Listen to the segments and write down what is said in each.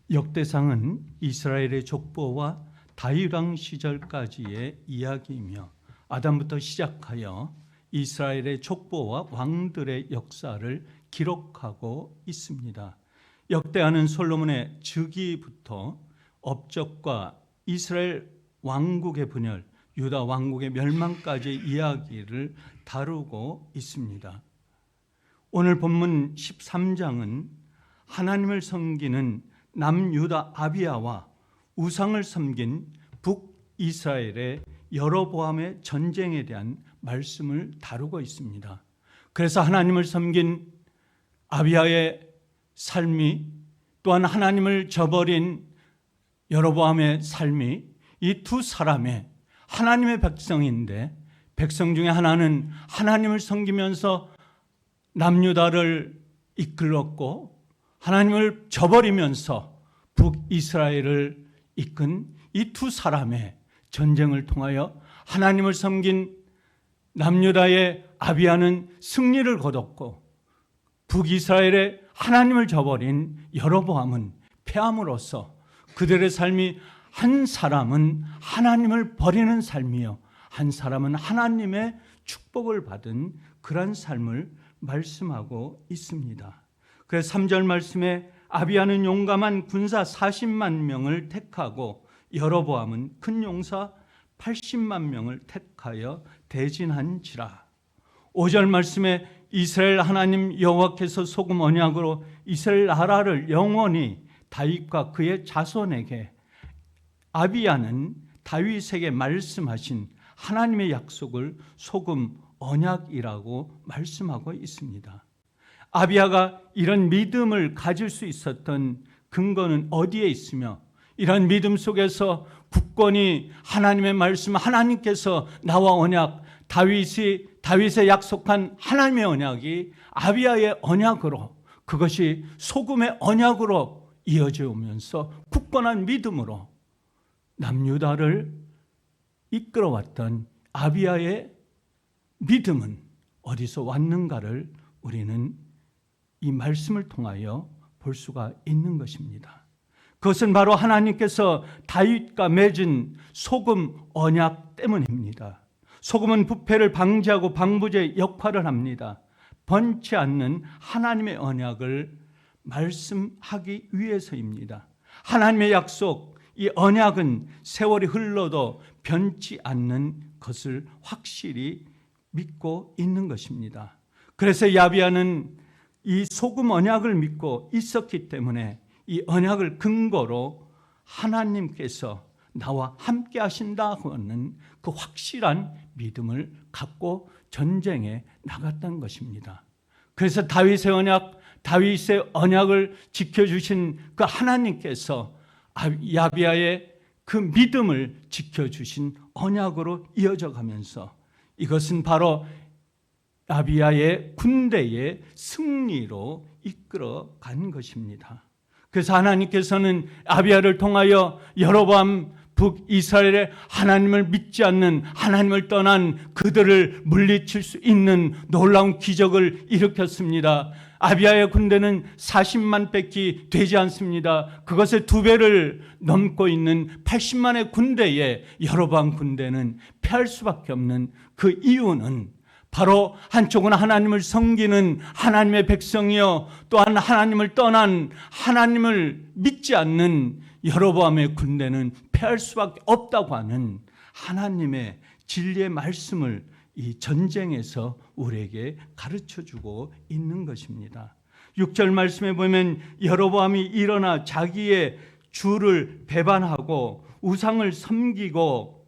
역대상은 이스라엘의 족보와 다윗 왕 시절까지의 이야기이며 아담부터 시작하여 이스라엘의 족보와 왕들의 역사를 기록하고 있습니다. 역대하는 솔로몬의 즉위부터 업적과 이스라엘 왕국의 분열, 유다 왕국의 멸망까지의 이야기를 다루고 있습니다. 오늘 본문 13장은 하나님을 섬기는 남유다 아비야와 우상을 섬긴 북이스라엘의 여로보암의 전쟁에 대한 말씀을 다루고 있습니다. 그래서 하나님을 섬긴 아비야의 삶이 또한 하나님을 저버린 여로보암의 삶이 이 두 사람의 하나님의 백성인데, 백성 중에 하나는 하나님을 섬기면서 남유다를 이끌었고 하나님을 저버리면서 북이스라엘을 이끈 이 두 사람의 전쟁을 통하여 하나님을 섬긴 남유다의 아비야는 승리를 거뒀고 북이스라엘의 하나님을 저버린 여로보암은 패함으로써 그들의 삶이 한 사람은 하나님을 버리는 삶이요, 한 사람은 하나님의 축복을 받은 그런 삶을 말씀하고 있습니다. 그래서 3절 말씀에 아비야는 용감한 군사 40만 명을 택하고 여로보암은 큰 용사 80만 명을 택하여 대진한지라. 5절 말씀에 이스라엘 하나님 여호와께서 소금 언약으로 이스라엘 나라를 영원히 다윗과 그의 자손에게, 아비야는 다윗에게 말씀하신 하나님의 약속을 소금 언약이라고 말씀하고 있습니다. 아비야가 이런 믿음을 가질 수 있었던 근거는 어디에 있으며, 이런 믿음 속에서 굳건히 하나님의 말씀, 하나님께서 나와 언약, 다윗의 약속한 하나님의 언약이 아비야의 언약으로, 그것이 소금의 언약으로 이어져 오면서 굳건한 믿음으로 남유다를 이끌어왔던 아비야의 믿음은 어디서 왔는가를 우리는 이 말씀을 통하여 볼 수가 있는 것입니다. 그것은 바로 하나님께서 다윗과 맺은 소금 언약 때문입니다. 소금은 부패를 방지하고 방부제 역할을 합니다. 번치 않는 하나님의 언약을 말씀하기 위해서입니다. 하나님의 약속, 이 언약은 세월이 흘러도 변치 않는 것을 확실히 믿고 있는 것입니다. 그래서 아비야는 이 소금 언약을 믿고 있었기 때문에 이 언약을 근거로 하나님께서 나와 함께 하신다고 하는 그 확실한 믿음을 갖고 전쟁에 나갔던 것입니다. 그래서 다윗의 언약을 지켜주신 그 하나님께서 아비야의 그 믿음을 지켜주신 언약으로 이어져 가면서 이것은 바로 아비야의 군대의 승리로 이끌어간 것입니다. 그래서 하나님께서는 아비야를 통하여 여로보암 북이스라엘의 하나님을 믿지 않는, 하나님을 떠난 그들을 물리칠 수 있는 놀라운 기적을 일으켰습니다. 아비야의 군대는 40만 밖에 되지 않습니다. 그것의 2배를 넘고 있는 80만의 군대에 여로보암 군대는 패할 수밖에 없는 그 이유는 바로 한쪽은 하나님을 섬기는 하나님의 백성이요, 또한 하나님을 떠난, 하나님을 믿지 않는 여로보암의 군대는 패할 수밖에 없다고 하는 하나님의 진리의 말씀을 이 전쟁에서 우리에게 가르쳐주고 있는 것입니다. 6절 말씀에 보면 여로보암이 일어나 자기의 주를 배반하고 우상을 섬기고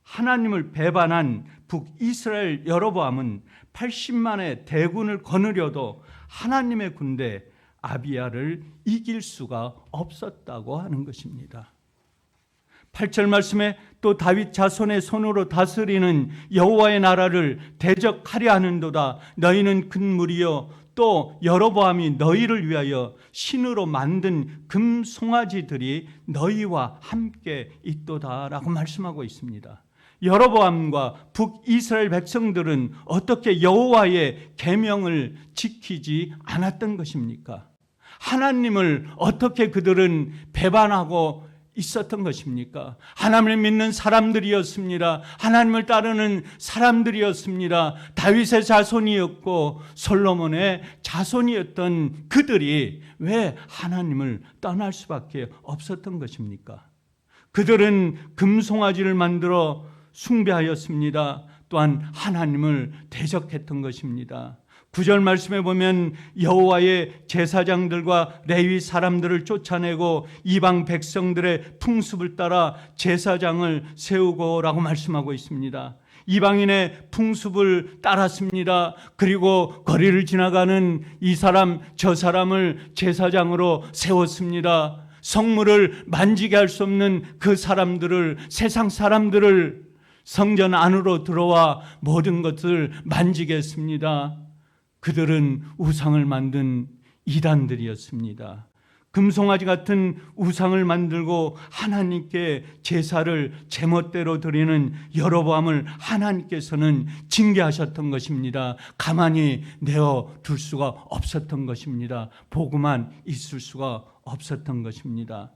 하나님을 배반한 북이스라엘 여로보암은 80만의 대군을 거느려도 하나님의 군대 아비야를 이길 수가 없었다고 하는 것입니다. 8절 말씀에 또 다윗 자손의 손으로 다스리는 여호와의 나라를 대적하려 하는도다. 너희는 큰 무리여, 또 여로보암이 너희를 위하여 신으로 만든 금 송아지들이 너희와 함께 있도다라고 말씀하고 있습니다. 여로보암과 북이스라엘 백성들은 어떻게 여호와의 계명을 지키지 않았던 것입니까? 하나님을 어떻게 그들은 배반하고 있었던 것입니까? 하나님을 믿는 사람들이었습니다. 하나님을 따르는 사람들이었습니다. 다윗의 자손이었고 솔로몬의 자손이었던 그들이 왜 하나님을 떠날 수밖에 없었던 것입니까? 그들은 금송아지를 만들어 숭배하였습니다. 또한 하나님을 대적했던 것입니다. 9절 말씀에 보면 여호와의 제사장들과 레위 사람들을 쫓아내고 이방 백성들의 풍습을 따라 제사장을 세우고라고 말씀하고 있습니다. 이방인의 풍습을 따랐습니다. 그리고 거리를 지나가는 이 사람 저 사람을 제사장으로 세웠습니다. 성물을 만지게 할 수 없는 그 사람들을, 세상 사람들을 성전 안으로 들어와 모든 것을 만지게 했습니다. 그들은 우상을 만든 이단들이었습니다. 금송아지 같은 우상을 만들고 하나님께 제사를 제멋대로 드리는 여로보암을 하나님께서는 징계하셨던 것입니다. 가만히 내어둘 수가 없었던 것입니다. 보고만 있을 수가 없었던 것입니다.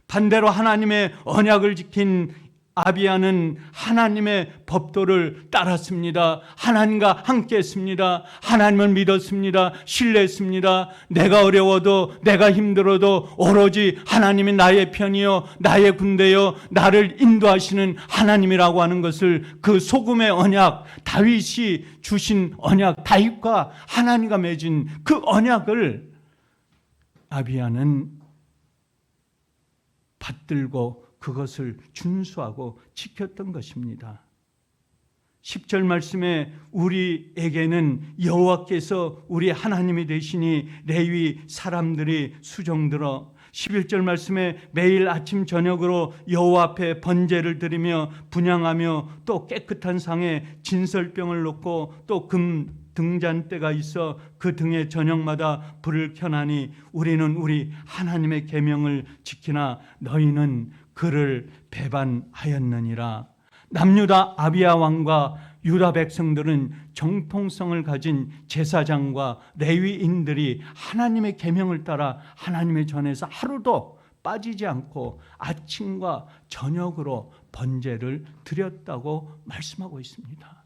반대로 하나님의 언약을 지킨 아비야는 하나님의 법도를 따랐습니다. 하나님과 함께 했습니다. 하나님을 믿었습니다. 신뢰했습니다. 내가 어려워도 내가 힘들어도 오로지 하나님이 나의 편이요 나의 군대요 나를 인도하시는 하나님이라고 하는 것을, 그 소금의 언약, 다윗이 주신 언약, 다윗과 하나님과 맺은 그 언약을 아비야는 받들고 그것을 준수하고 지켰던 것입니다. 10절 말씀에 우리에게는 여호와께서 우리 하나님이 되시니 레위 사람들이 수종들어, 11절 말씀에 매일 아침 저녁으로 여호와 앞에 번제를 드리며 분향하며 또 깨끗한 상에 진설병을 놓고 또 금 등잔대가 있어 그 등에 저녁마다 불을 켜나니 우리는 우리 하나님의 계명을 지키나 너희는 그를 배반하였느니라. 남유다 아비야 왕과 유다 백성들은 정통성을 가진 제사장과 레위인들이 하나님의 계명을 따라 하나님의 전에서 하루도 빠지지 않고 아침과 저녁으로 번제를 드렸다고 말씀하고 있습니다.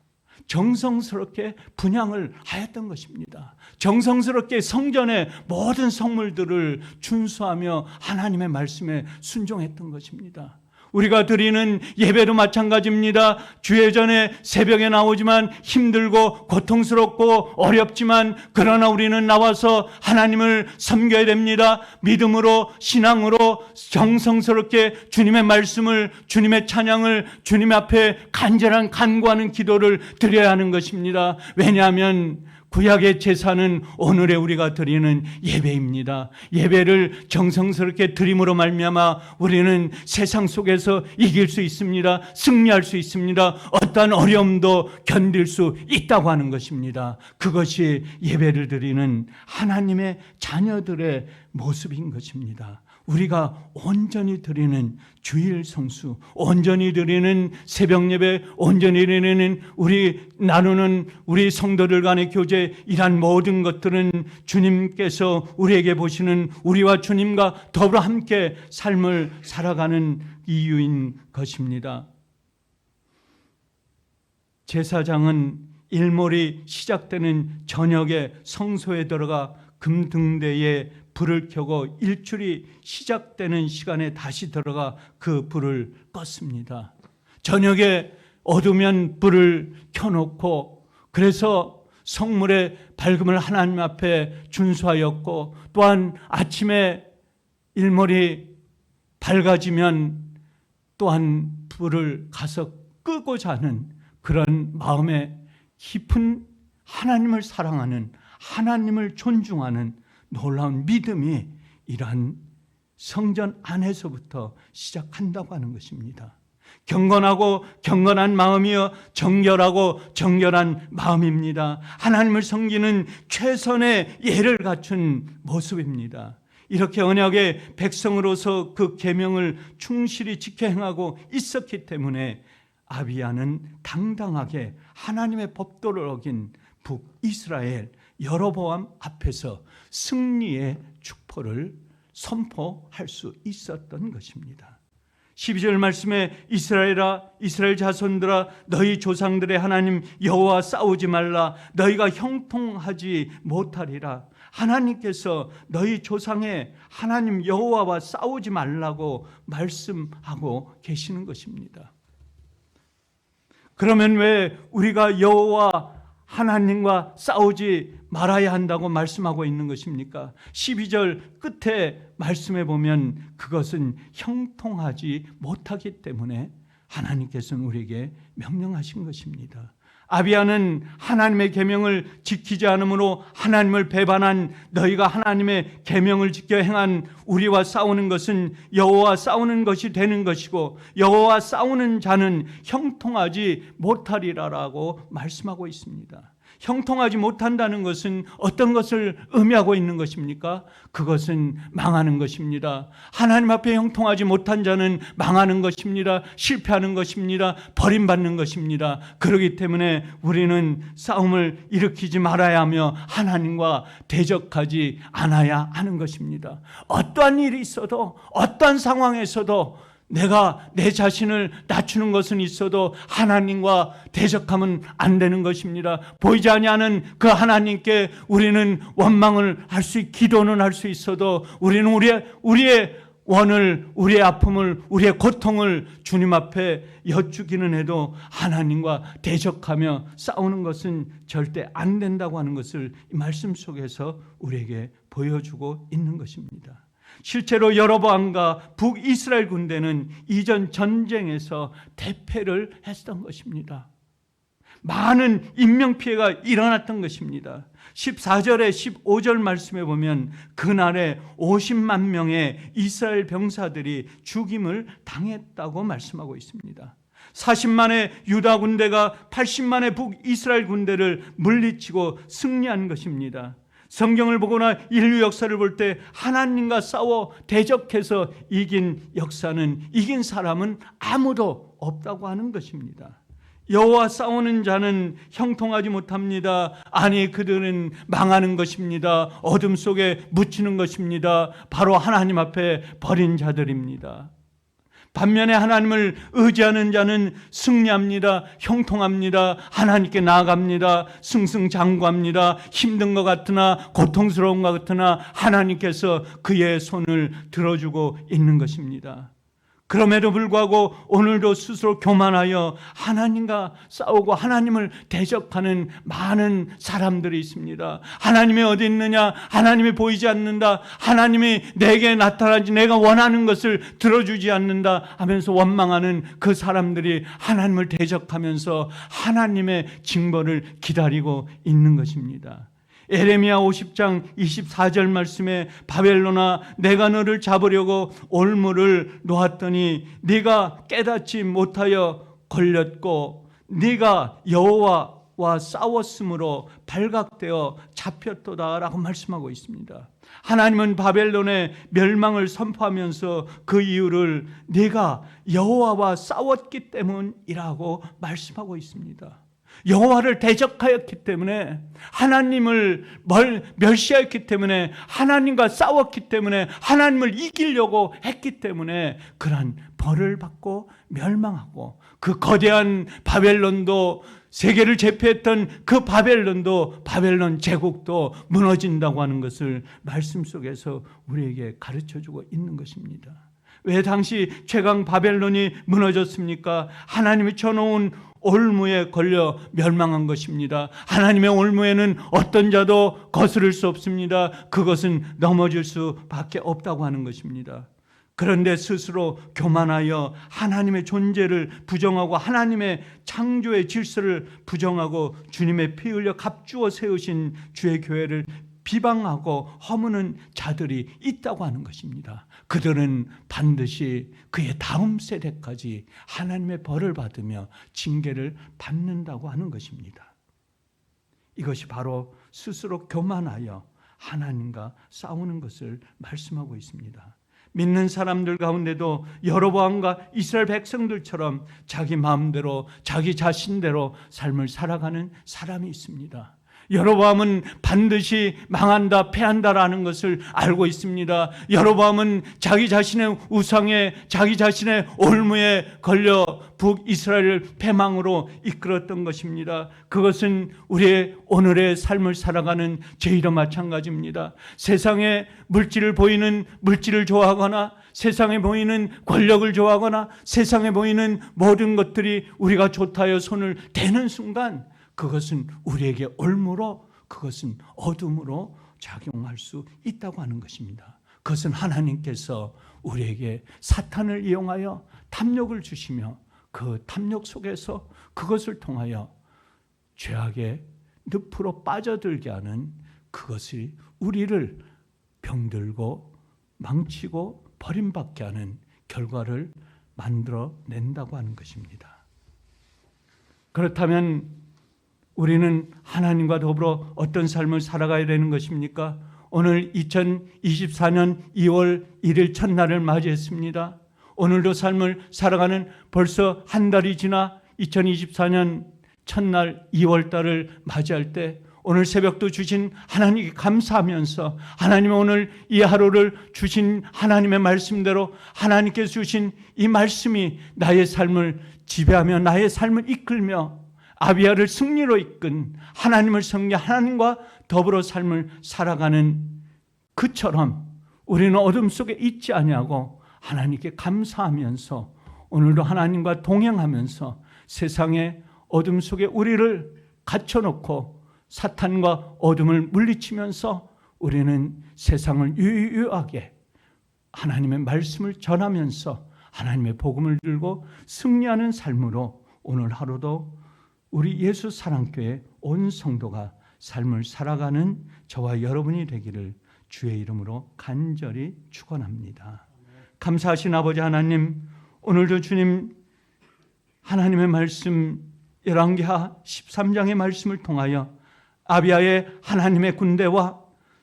정성스럽게 분향을 하였던 것입니다. 정성스럽게 성전의 모든 성물들을 준수하며 하나님의 말씀에 순종했던 것입니다. 우리가 드리는 예배도 마찬가지입니다. 주의 전에 새벽에 나오지만 힘들고 고통스럽고 어렵지만 그러나 우리는 나와서 하나님을 섬겨야 됩니다. 믿음으로, 신앙으로 정성스럽게 주님의 말씀을, 주님의 찬양을 주님 앞에 간절한 간구하는 기도를 드려야 하는 것입니다. 왜냐하면 구약의 제사는 오늘의 우리가 드리는 예배입니다. 예배를 정성스럽게 드림으로 말미암아 우리는 세상 속에서 이길 수 있습니다. 승리할 수 있습니다. 어떠한 어려움도 견딜 수 있다고 하는 것입니다. 그것이 예배를 드리는 하나님의 자녀들의 모습인 것입니다. 우리가 온전히 드리는 주일 성수, 온전히 드리는 새벽 예배, 온전히 드리는 나누는 우리 성도들 간의 교제, 이란 모든 것들은 주님께서 우리에게 보시는 우리와 주님과 더불어 함께 삶을 살아가는 이유인 것입니다. 제사장은 일몰이 시작되는 저녁에 성소에 들어가 금등대에 불을 켜고 일출이 시작되는 시간에 다시 들어가 그 불을 껐습니다. 저녁에 어두면 불을 켜놓고, 그래서 성물의 밝음을 하나님 앞에 준수하였고, 또한 아침에 일몰이 밝아지면 또한 불을 가서 끄고자 하는 그런 마음에 깊은 하나님을 사랑하는, 하나님을 존중하는 놀라운 믿음이 이러한 성전 안에서부터 시작한다고 하는 것입니다. 경건하고 경건한 마음이여 정결하고 정결한 마음입니다. 하나님을 섬기는 최선의 예를 갖춘 모습입니다. 이렇게 언약의 백성으로서 그 계명을 충실히 지켜 행하고 있었기 때문에 아비야는 당당하게 하나님의 법도를 어긴 북이스라엘 여로보암 앞에서 승리의 축포를 선포할 수 있었던 것입니다. 12절 말씀에 이스라엘아, 이스라엘 자손들아, 너희 조상들의 하나님 여호와 싸우지 말라. 너희가 형통하지 못하리라. 하나님께서 너희 조상의 하나님 여호와와 싸우지 말라고 말씀하고 계시는 것입니다. 그러면 왜 우리가 여호와 하나님과 싸우지 말아야 한다고 말씀하고 있는 것입니까? 12절 끝에 말씀해 보면 그것은 형통하지 못하기 때문에 하나님께서는 우리에게 명령하신 것입니다. 아비야는 하나님의 계명을 지키지 않으므로 하나님을 배반한 너희가 하나님의 계명을 지켜 행한 우리와 싸우는 것은 여호와와 싸우는 것이 되는 것이고 여호와와 싸우는 자는 형통하지 못하리라라고 말씀하고 있습니다. 형통하지 못한다는 것은 어떤 것을 의미하고 있는 것입니까? 그것은 망하는 것입니다. 하나님 앞에 형통하지 못한 자는 망하는 것입니다. 실패하는 것입니다. 버림받는 것입니다. 그렇기 때문에 우리는 싸움을 일으키지 말아야 하며 하나님과 대적하지 않아야 하는 것입니다. 어떠한 일이 있어도 어떠한 상황에서도 내가 내 자신을 낮추는 것은 있어도 하나님과 대적하면 안 되는 것입니다. 보이지 아니하는 그 하나님께 우리는 원망을 할 수, 기도는 할 수 있어도 우리는 우리의 원을, 우리의 아픔을, 우리의 고통을 주님 앞에 여쭈기는 해도 하나님과 대적하며 싸우는 것은 절대 안 된다고 하는 것을 이 말씀 속에서 우리에게 보여주고 있는 것입니다. 실제로 여로보암과 북이스라엘 군대는 이전 전쟁에서 대패를 했던 것입니다. 많은 인명피해가 일어났던 것입니다. 14절에 15절 말씀에 보면 그날에 50만 명의 이스라엘 병사들이 죽임을 당했다고 말씀하고 있습니다. 40만의 유다 군대가 80만의 북이스라엘 군대를 물리치고 승리한 것입니다. 성경을 보거나 인류 역사를 볼 때 하나님과 싸워 대적해서 이긴 역사는, 이긴 사람은 아무도 없다고 하는 것입니다. 여호와 싸우는 자는 형통하지 못합니다. 아니, 그들은 망하는 것입니다. 어둠 속에 묻히는 것입니다. 바로 하나님 앞에 버린 자들입니다. 반면에 하나님을 의지하는 자는 승리합니다. 형통합니다. 하나님께 나아갑니다. 승승장구합니다. 힘든 것 같으나, 고통스러운 것 같으나 하나님께서 그의 손을 들어주고 있는 것입니다. 그럼에도 불구하고 오늘도 스스로 교만하여 하나님과 싸우고 하나님을 대적하는 많은 사람들이 있습니다. 하나님이 어디 있느냐? 하나님이 보이지 않는다. 하나님이 내게 나타나지, 내가 원하는 것을 들어주지 않는다 하면서 원망하는 그 사람들이 하나님을 대적하면서 하나님의 징벌을 기다리고 있는 것입니다. 에레미야 50장 24절 말씀에 바벨론아, 내가 너를 잡으려고 올무를 놓았더니 네가 깨닫지 못하여 걸렸고 네가 여호와와 싸웠으므로 발각되어 잡혔도다 라고 말씀하고 있습니다. 하나님은 바벨론의 멸망을 선포하면서 그 이유를 네가 여호와와 싸웠기 때문이라고 말씀하고 있습니다. 여호와를 대적하였기 때문에, 하나님을 멸시하였기 때문에, 하나님과 싸웠기 때문에, 하나님을 이기려고 했기 때문에 그러한 벌을 받고 멸망하고, 그 거대한 바벨론도, 세계를 제패했던 그 바벨론도, 바벨론 제국도 무너진다고 하는 것을 말씀 속에서 우리에게 가르쳐주고 있는 것입니다. 왜 당시 최강 바벨론이 무너졌습니까? 하나님이 쳐놓은 올무에 걸려 멸망한 것입니다. 하나님의 올무에는 어떤 자도 거스를 수 없습니다. 그것은 넘어질 수밖에 없다고 하는 것입니다. 그런데 스스로 교만하여 하나님의 존재를 부정하고 하나님의 창조의 질서를 부정하고 주님의 피 흘려 값주어 세우신 주의 교회를 비방하고 허무는 자들이 있다고 하는 것입니다. 그들은 반드시 그의 다음 세대까지 하나님의 벌을 받으며 징계를 받는다고 하는 것입니다. 이것이 바로 스스로 교만하여 하나님과 싸우는 것을 말씀하고 있습니다. 믿는 사람들 가운데도 여로보암과 이스라엘 백성들처럼 자기 마음대로, 자기 자신대로 삶을 살아가는 사람이 있습니다. 여로보암은 반드시 망한다, 패한다라는 것을 알고 있습니다. 여로보암은 자기 자신의 우상에, 자기 자신의 올무에 걸려 북이스라엘을 패망으로 이끌었던 것입니다. 그것은 우리의 오늘의 삶을 살아가는 저희도 마찬가지입니다. 세상에 물질을 보이는 물질을 좋아하거나, 세상에 보이는 권력을 좋아하거나, 세상에 보이는 모든 것들이 우리가 좋다여 손을 대는 순간 그것은 우리에게 올무로, 그것은 어둠으로 작용할 수 있다고 하는 것입니다. 그것은 하나님께서 우리에게 사탄을 이용하여 탐욕을 주시며 그 탐욕 속에서 그것을 통하여 죄악의 늪으로 빠져들게 하는, 그것이 우리를 병들고 망치고 버림받게 하는 결과를 만들어낸다고 하는 것입니다. 그렇다면 우리는 하나님과 더불어 어떤 삶을 살아가야 되는 것입니까? 오늘 2024년 2월 1일 첫날을 맞이했습니다. 오늘도 삶을 살아가는 벌써 한 달이 지나 2024년 첫날 2월 달을 맞이할 때 오늘 새벽도 주신 하나님께 감사하면서, 하나님 오늘 이 하루를 주신 하나님의 말씀대로 하나님께서 주신 이 말씀이 나의 삶을 지배하며 나의 삶을 이끌며 아비야를 승리로 이끈 하나님을 섬기 하나님과 더불어 삶을 살아가는 그처럼 우리는 어둠 속에 있지 아니하고 하나님께 감사하면서 오늘도 하나님과 동행하면서 세상의 어둠 속에 우리를 갇혀놓고 사탄과 어둠을 물리치면서 우리는 세상을 유유하게 하나님의 말씀을 전하면서 하나님의 복음을 들고 승리하는 삶으로 오늘 하루도 우리 예수 사랑교회 온 성도가 삶을 살아가는 저와 여러분이 되기를 주의 이름으로 간절히 축원합니다. 감사하신 아버지 하나님, 오늘도 주님 하나님의 말씀 열왕기하 13장의 말씀을 통하여 아비야의 하나님의 군대와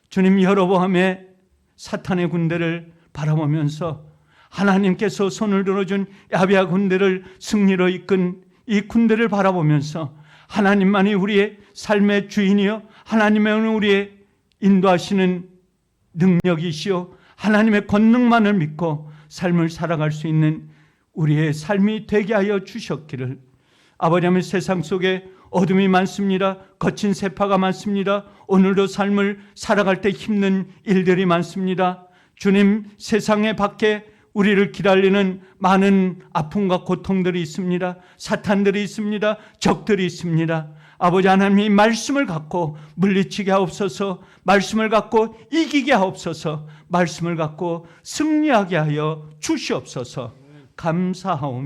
주님 여로보암의 사탄의 군대를 바라보면서 하나님께서 손을 들어준 아비야 군대를 승리로 이끈 이 군대를 바라보면서 하나님만이 우리의 삶의 주인이요 하나님은 우리의 인도하시는 능력이시요 하나님의 권능만을 믿고 삶을 살아갈 수 있는 우리의 삶이 되게 하여 주셨기를. 아버지 하나님, 세상 속에 어둠이 많습니다. 거친 세파가 많습니다. 오늘도 삶을 살아갈 때 힘든 일들이 많습니다. 주님, 세상에 밖에 우리를 기다리는 많은 아픔과 고통들이 있습니다. 사탄들이 있습니다. 적들이 있습니다. 아버지 하나님, 말씀을 갖고 물리치게 하옵소서. 말씀을 갖고 이기게 하옵소서. 말씀을 갖고 승리하게 하여 주시옵소서. 감사하오며